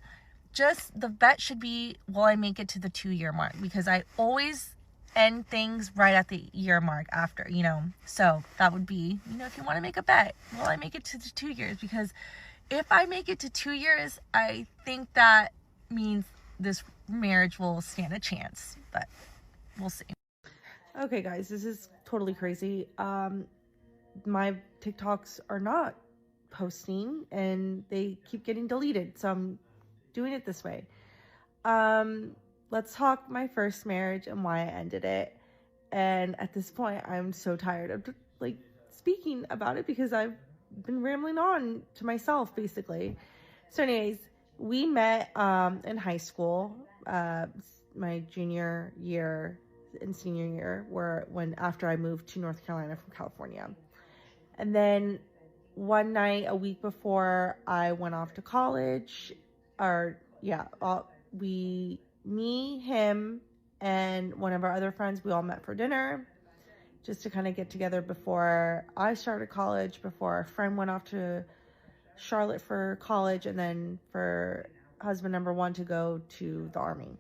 just the bet should be, will I make it to the 2-year mark? Because I always end things right at the year mark after, you know. So that would be, you know, if you want to make a bet, will I make it to the 2 years? Because if I make it to 2 years, I think that means this marriage will stand a chance, but we'll see. Okay, guys, this is totally crazy. My TikToks are not posting and they keep getting deleted. So I'm doing it this way. Let's talk my first marriage and why I ended it. And at this point, I'm so tired of like speaking about it because I've been rambling on to myself basically. So anyways, we met in high school, my junior year and senior year, after I moved to North Carolina from California. And then one night a week before I went off to college, me, him, and one of our other friends, we all met for dinner just to kind of get together before I started college, before our friend went off to Charlotte for college, and then for husband number one to go to the Army.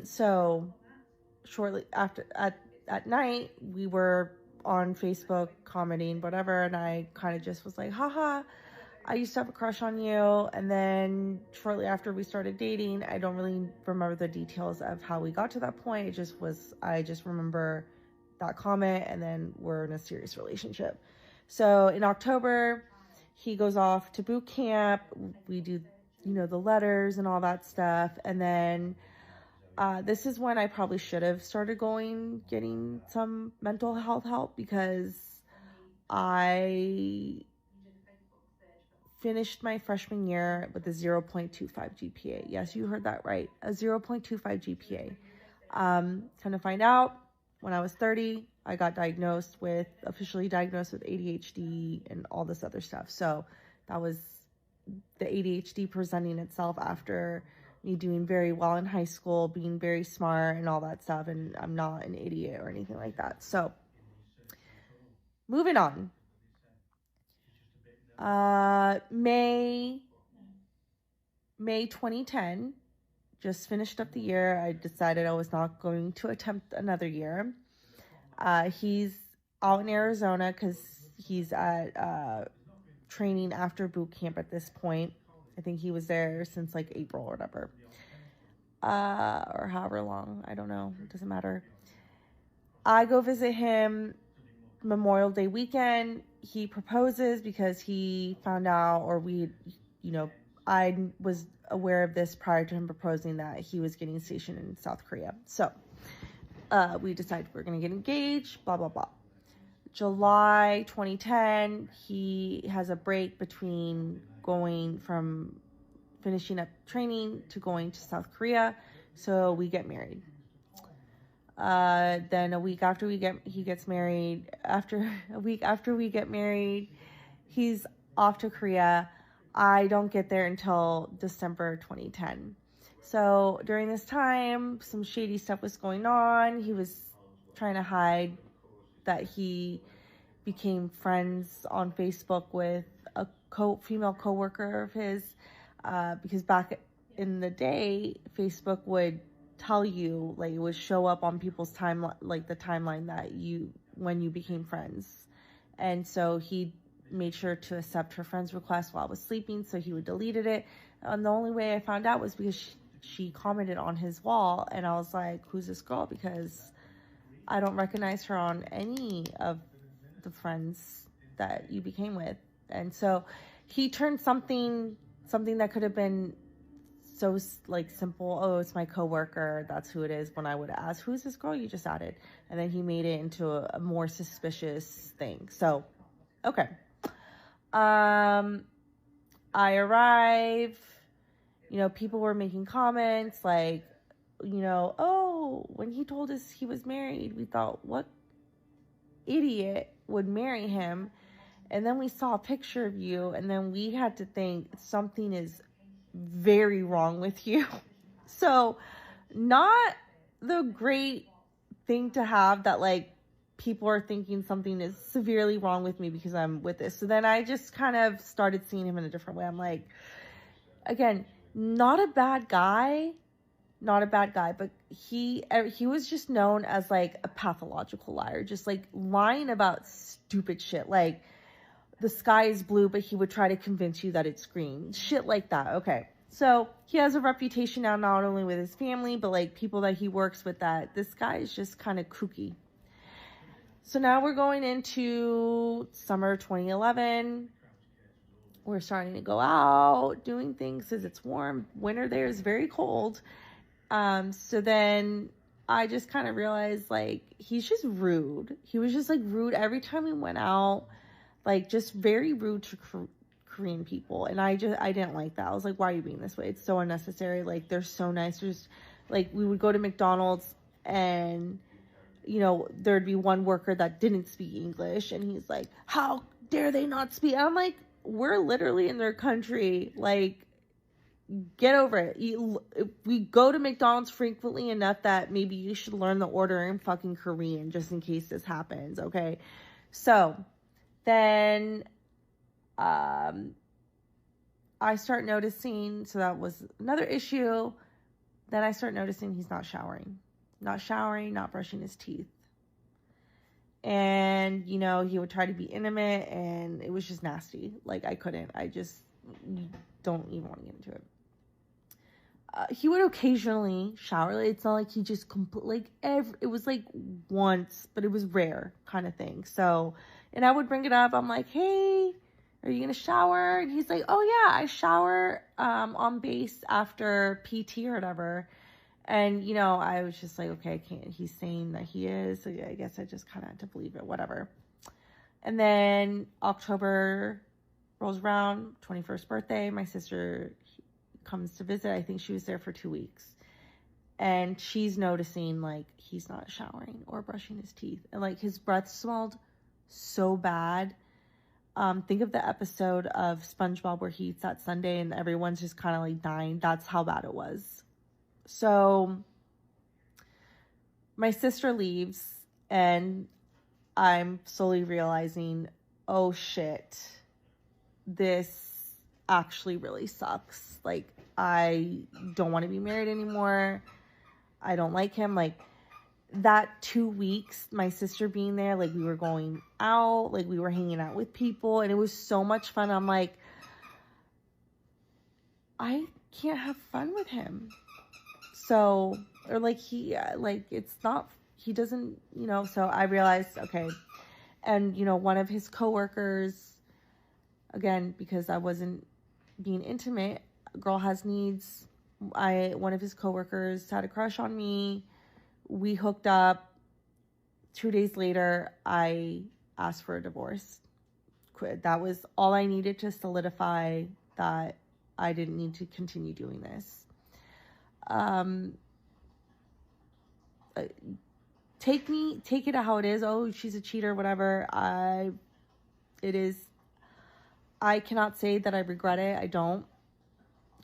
So shortly after, at night, we were on Facebook commenting, whatever, and I kind of just was like, haha, I used to have a crush on you. And then shortly after we started dating, I don't really remember the details of how we got to that point. I just remember that comment, and then we're in a serious relationship. So in October, he goes off to boot camp. We do, the letters and all that stuff. And then this is when I probably should have started getting some mental health help, because I finished my freshman year with a 0.25 GPA. Yes, you heard that right. A 0.25 GPA. Kind of find out when I was 30, I got officially diagnosed with ADHD and all this other stuff. So that was the ADHD presenting itself after me doing very well in high school, being very smart and all that stuff. And I'm not an idiot or anything like that. So moving on. May 2010, just finished up the year. I decided I was not going to attempt another year. He's out in Arizona because he's at training after boot camp at this point. I think he was there since like April or whatever, or however long. I don't know. It doesn't matter. I go visit him Memorial Day weekend. He proposes because he found out, I was aware of this prior to him proposing, that he was getting stationed in South Korea. So we decided we're going to get engaged, blah, blah, blah. July 2010, he has a break between going from finishing up training to going to South Korea. So we get married. Then a week after he gets married, a week after we get married, he's off to Korea. I don't get there until December 2010. So during this time, some shady stuff was going on. He was trying to hide that he became friends on Facebook with a female coworker of his, because back in the day, Facebook would tell you, like, it would show up on people's timeline, like the timeline that when you became friends. And so he made sure to accept her friend's request while I was sleeping, so he would deleted it. And the only way I found out was because she commented on his wall, and I was like, who's this girl? Because I don't recognize her on any of the friends that you became with. And so he turned something that could have been so like simple, oh, it's my coworker, that's who it is, when I would ask, who's this girl you just added? And then he made it into a more suspicious thing. So okay, I arrive, people were making comments like, oh, when he told us he was married, we thought, what idiot would marry him? And then we saw a picture of you, and then we had to think something is very wrong with you. So not the great thing to have, that like people are thinking something is severely wrong with me because I'm with this. So then I just kind of started seeing him in a different way. I'm like, again, not a bad guy, but he was just known as like a pathological liar, just like lying about stupid shit, like the sky is blue, but he would try to convince you that it's green. Shit like that. Okay. So he has a reputation now, not only with his family, but like people that he works with, that this guy is just kind of kooky. So now we're going into summer 2011. We're starting to go out, doing things because it's warm. Winter there is very cold. So then I just kind of realized, like, he's just rude. He was just, like, rude every time we went out. Like, just very rude to Korean people. And I didn't like that. I was like, why are you being this way? It's so unnecessary. Like, they're so nice. Just, like, we would go to McDonald's and, you know, there'd be one worker that didn't speak English. And he's like, how dare they not speak? I'm like, we're literally in their country. Like, get over it. We go to McDonald's frequently enough that maybe you should learn the order in fucking Korean just in case this happens, okay? So then I start noticing, so that was another issue. Then I start noticing he's not showering, not brushing his teeth. And, you know, he would try to be intimate, and it was just nasty. Like, I just don't even want to get into it. He would occasionally shower. Like, it's not like he just it was like once, but it was rare kind of thing. So, and I would bring it up. I'm like, hey, are you going to shower? And he's like, oh yeah, I shower on base after PT or whatever. And, you know, I was just like, okay, I can't. He's saying that he is. So I guess I just kind of had to believe it, whatever. And then October rolls around, 21st birthday. My sister comes to visit. I think she was there for 2 weeks. And she's noticing, like, he's not showering or brushing his teeth. And, like, his breath smelled so bad. Think of the episode of SpongeBob where he eats that sundae and everyone's just kind of, like, dying. That's how bad it was. So my sister leaves and I'm slowly realizing, oh shit, this actually really sucks. Like, I don't want to be married anymore. I don't like him. Like, that 2 weeks, my sister being there, like, we were going out, like, we were hanging out with people, and it was so much fun. I'm like, I can't have fun with him. So, or like it's not, he doesn't, you know, so I realized, okay. And, you know, one of his coworkers, again, because I wasn't being intimate, girl has needs. One of his coworkers had a crush on me. We hooked up. 2 days later, I asked for a divorce. Quit. That was all I needed to solidify that I didn't need to continue doing this. Take it how it is. Oh, she's a cheater, whatever. It is. I cannot say that I regret it. I don't.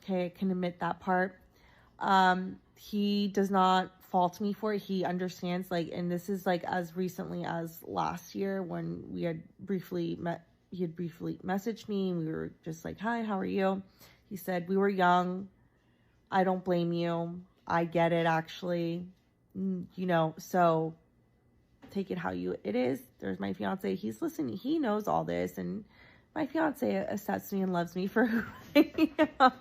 Okay, I can admit that part. He does not fault me for it. He understands, like, and this is like as recently as last year when we had briefly met. He had briefly messaged me and we were just like, hi, how are you? He said, we were young. I don't blame you. I get it, actually. You know, so take it how it is. There's my fiance. He's listening. He knows all this. And my fiance accepts me and loves me for who I am.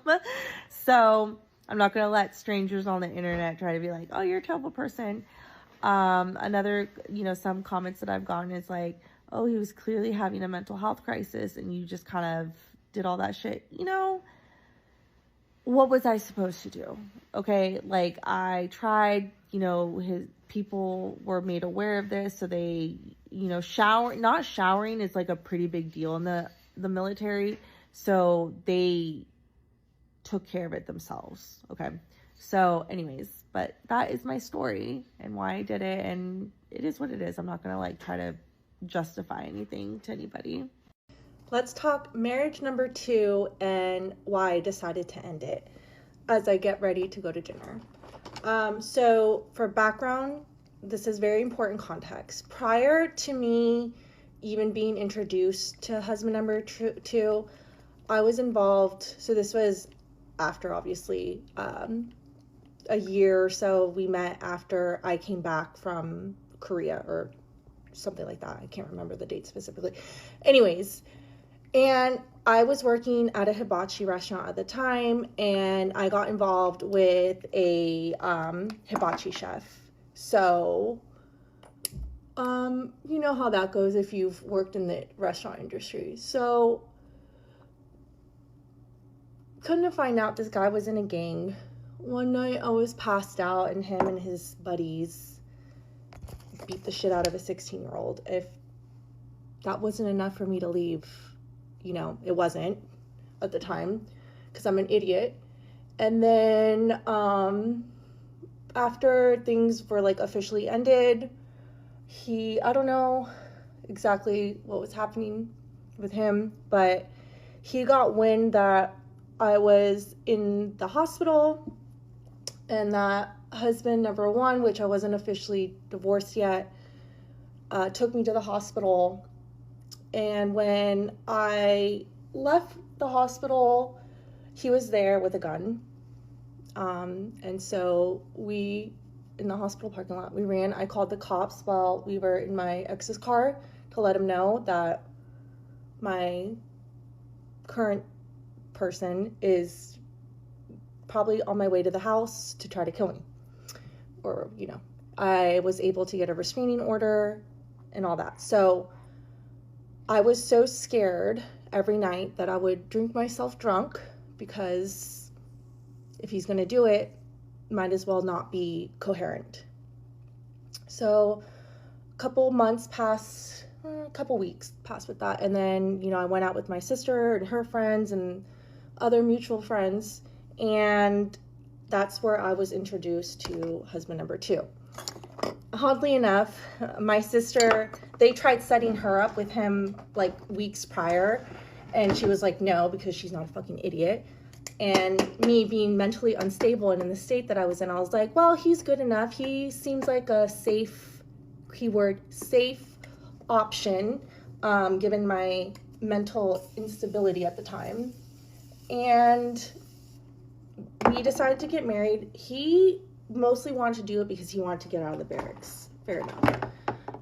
So I'm not going to let strangers on the internet try to be like, oh, you're a terrible person. Another, you know, some comments that I've gotten is like, oh, he was clearly having a mental health crisis and you just kind of did all that shit. You know, what was I supposed to do? Okay, like, I tried, you know, his people were made aware of this, so they, you know, not showering is like a pretty big deal in the military, so they took care of it themselves. Okay, so anyways, but that is my story and why I did it, and it is what it is. I'm not gonna like try to justify anything to anybody. Let's talk marriage number 2 and why I decided to end it as I get ready to go to dinner. So for background, this is very important context. Prior to me even being introduced to husband number 2, I was involved. So this was after, obviously, a year or so. We met after I came back from Korea or something like that. I can't remember the date specifically. Anyways, and I was working at a hibachi restaurant at the time, and I got involved with a hibachi chef. So you know how that goes if you've worked in the restaurant industry. So, come to find out, this guy was in a gang. One night I was passed out, and him and his buddies beat the shit out of a 16-year-old. If that wasn't enough for me to leave, you know, it wasn't at the time, because I'm an idiot. And then after things were like officially ended, I don't know exactly what was happening with him, but he got wind that I was in the hospital and that husband number one, which I wasn't officially divorced yet, took me to the hospital. And when I left the hospital, he was there with a gun. And so in the hospital parking lot, we ran. I called the cops while we were in my ex's car to let him know that my current person is probably on my way to the house to try to kill me. Or, you know, I was able to get a restraining order and all that. So I was so scared every night that I would drink myself drunk, because if he's going to do it, might as well not be coherent. So a couple weeks passed with that. And then, you know, I went out with my sister and her friends and other mutual friends. And that's where I was introduced to husband number two. Oddly enough, my sister, they tried setting her up with him like weeks prior. And she was like, no, because she's not a fucking idiot. And me being mentally unstable and in the state that I was in, I was like, well, he's good enough. He seems like a safe, keyword, safe option, given my mental instability at the time. And we decided to get married. He mostly wanted to do it because he wanted to get out of the barracks. Fair enough.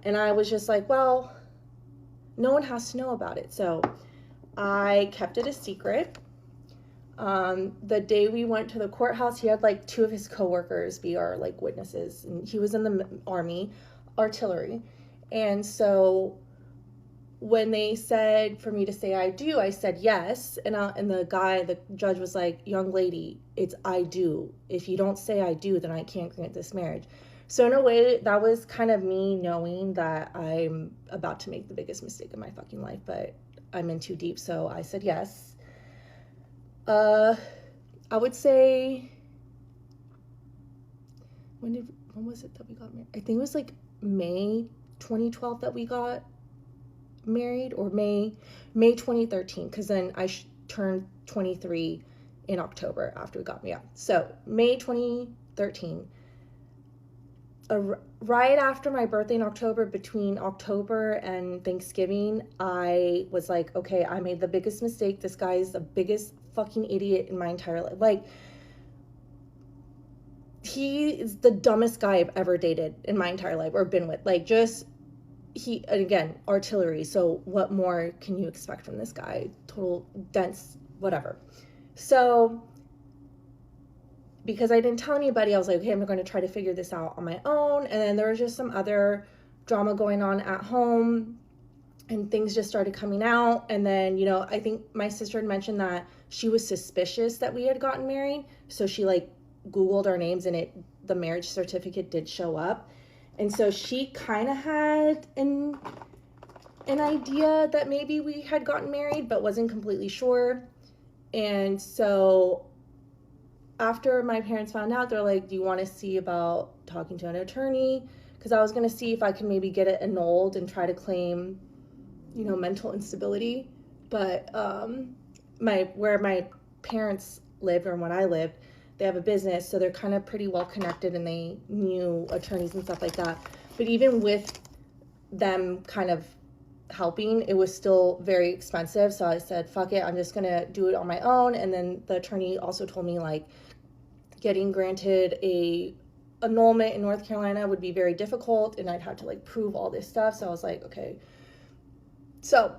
And I was just like, well, no one has to know about it. So I kept it a secret. The day we went to the courthouse, he had like two of his coworkers be our like witnesses, and he was in the Army, artillery. And so when they said for me to say I do, I said yes. And the judge was like, young lady, it's I do. If you don't say I do, then I can't grant this marriage. So in a way, that was kind of me knowing that I'm about to make the biggest mistake of my fucking life, but I'm in too deep. So I said yes. I would say, when was it that we got married? I think it was like May 2012 that we got married, or May 2013, because then I turned 23 in October after we got married. So May 2013, right after my birthday in October, between October and Thanksgiving, I was like, okay, I made the biggest mistake. This guy is the biggest fucking idiot in my entire life. Like, he is the dumbest guy I've ever dated in my entire life or been with. Like, just, again, artillery. So what more can you expect from this guy? Total dense, whatever. So because I didn't tell anybody, I was like, okay, I'm going to try to figure this out on my own. And then there was just some other drama going on at home, and things just started coming out. And then, you know, I think my sister had mentioned that she was suspicious that we had gotten married. So she like Googled our names, and the marriage certificate did show up. And so she kind of had an idea that maybe we had gotten married, but wasn't completely sure. And so after my parents found out, they're like, do you want to see about talking to an attorney? Because I was going to see if I could maybe get it annulled and try to claim, you know, mental instability. But where my parents lived, or when I lived, they have a business, so they're kind of pretty well connected, and they knew attorneys and stuff like that. But even with them kind of helping, it was still very expensive. So I said, fuck it, I'm just gonna do it on my own. And then the attorney also told me, like, getting granted a annulment in North Carolina would be very difficult, and I'd have to like prove all this stuff. So I was like, okay. So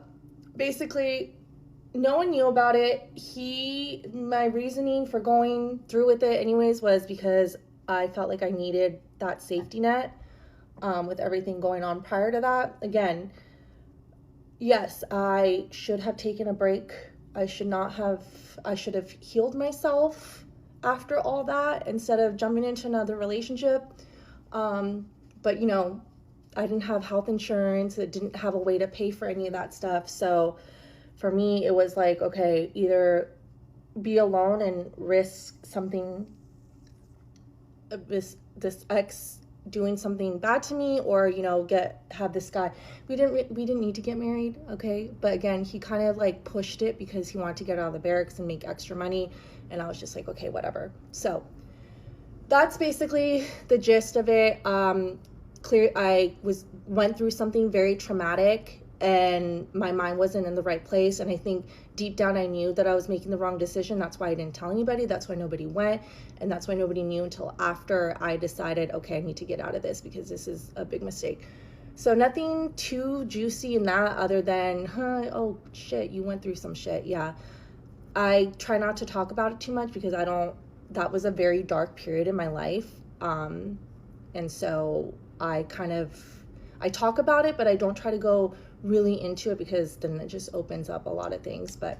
basically, no one knew about it. My reasoning for going through with it anyways was because I felt like I needed that safety net. with everything going on prior to that. Again, yes, I should have taken a break. I should have healed myself after all that instead of jumping into another relationship. But you know, I didn't have health insurance. I didn't have a way to pay for any of that stuff. So for me, it was like, okay, either be alone and risk something, this ex doing something bad to me, or you know, have this guy. We didn't need to get married, okay? But again, he kind of like pushed it because he wanted to get out of the barracks and make extra money, and I was just like, okay, whatever. So that's basically the gist of it. I went through something very traumatic, and my mind wasn't in the right place, and I think deep down I knew that I was making the wrong decision. That's why I didn't tell anybody. That's why nobody went, and that's why nobody knew until after I decided, okay, I need to get out of this because this is a big mistake. So nothing too juicy in that other than, oh shit, you went through some shit. Yeah, I try not to talk about it too much because that was a very dark period in my life, and so I talk about it, but I don't try to go really into it because then it just opens up a lot of things. But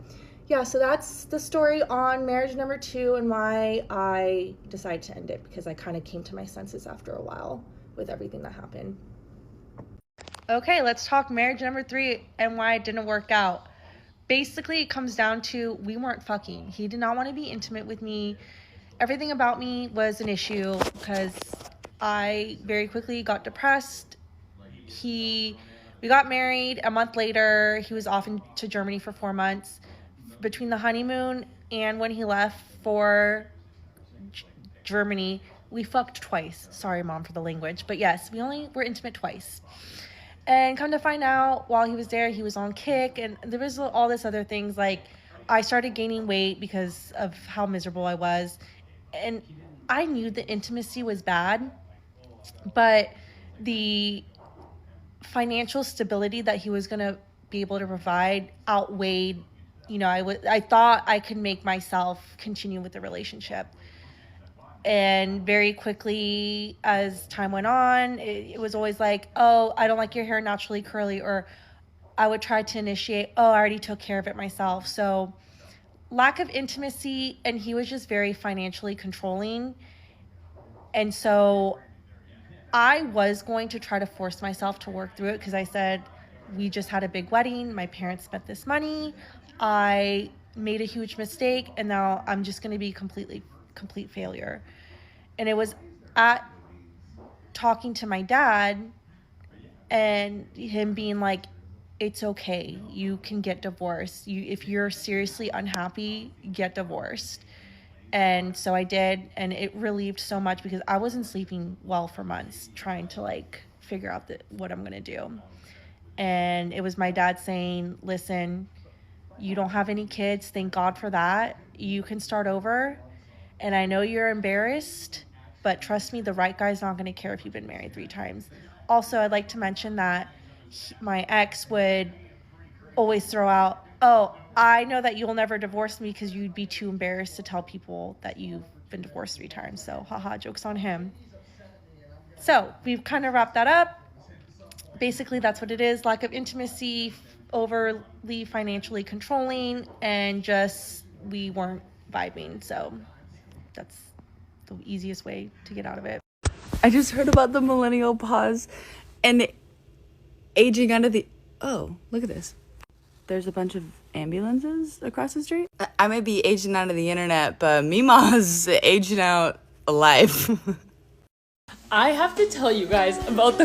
yeah, so that's the story on marriage number 2 and why I decided to end it, because I kind of came to my senses after a while with everything that happened. Okay, let's talk marriage number 3 and why it didn't work out. Basically, it comes down to we weren't fucking. He did not want to be intimate with me. Everything about me was an issue because I very quickly got depressed. We got married. A month later, he was off to Germany for 4 months. Between the honeymoon and when he left for Germany, we fucked twice. Sorry, Mom, for the language. But yes, we only were intimate twice. And come to find out, while he was there, he was on kick. And there was all this other things. Like, I started gaining weight because of how miserable I was. And I knew the intimacy was bad. But the financial stability that he was going to be able to provide outweighed, you know, I thought I could make myself continue with the relationship. And very quickly, as time went on, it was always like, oh, I don't like your hair naturally curly, or I would try to initiate, oh, I already took care of it myself. So lack of intimacy, and he was just very financially controlling. And so I was going to try to force myself to work through it because I said, we just had a big wedding. My parents spent this money. I made a huge mistake, and now I'm just going to be complete failure. And it was at talking to my dad and him being like, it's okay. You can get divorced. If you're seriously unhappy, get divorced. And so I did, and it relieved so much because I wasn't sleeping well for months trying to like figure out what I'm going to do. And it was my dad saying, listen, you don't have any kids. Thank God for that. You can start over. And I know you're embarrassed, but trust me, the right guy's not going to care if you've been married 3 times. Also, I'd like to mention that my ex would always throw out, oh, I know that you'll never divorce me because you'd be too embarrassed to tell people that you've been divorced 3 times. So, haha, joke's on him. So, we've kind of wrapped that up. Basically, that's what it is. Lack of intimacy, overly financially controlling, and just we weren't vibing. So, that's the easiest way to get out of it. I just heard about the millennial pause and aging out of the... Oh, look at this. There's a bunch of ambulances across the street. I may be aging out of the internet, but Mima's aging out alive. I have to tell you guys about the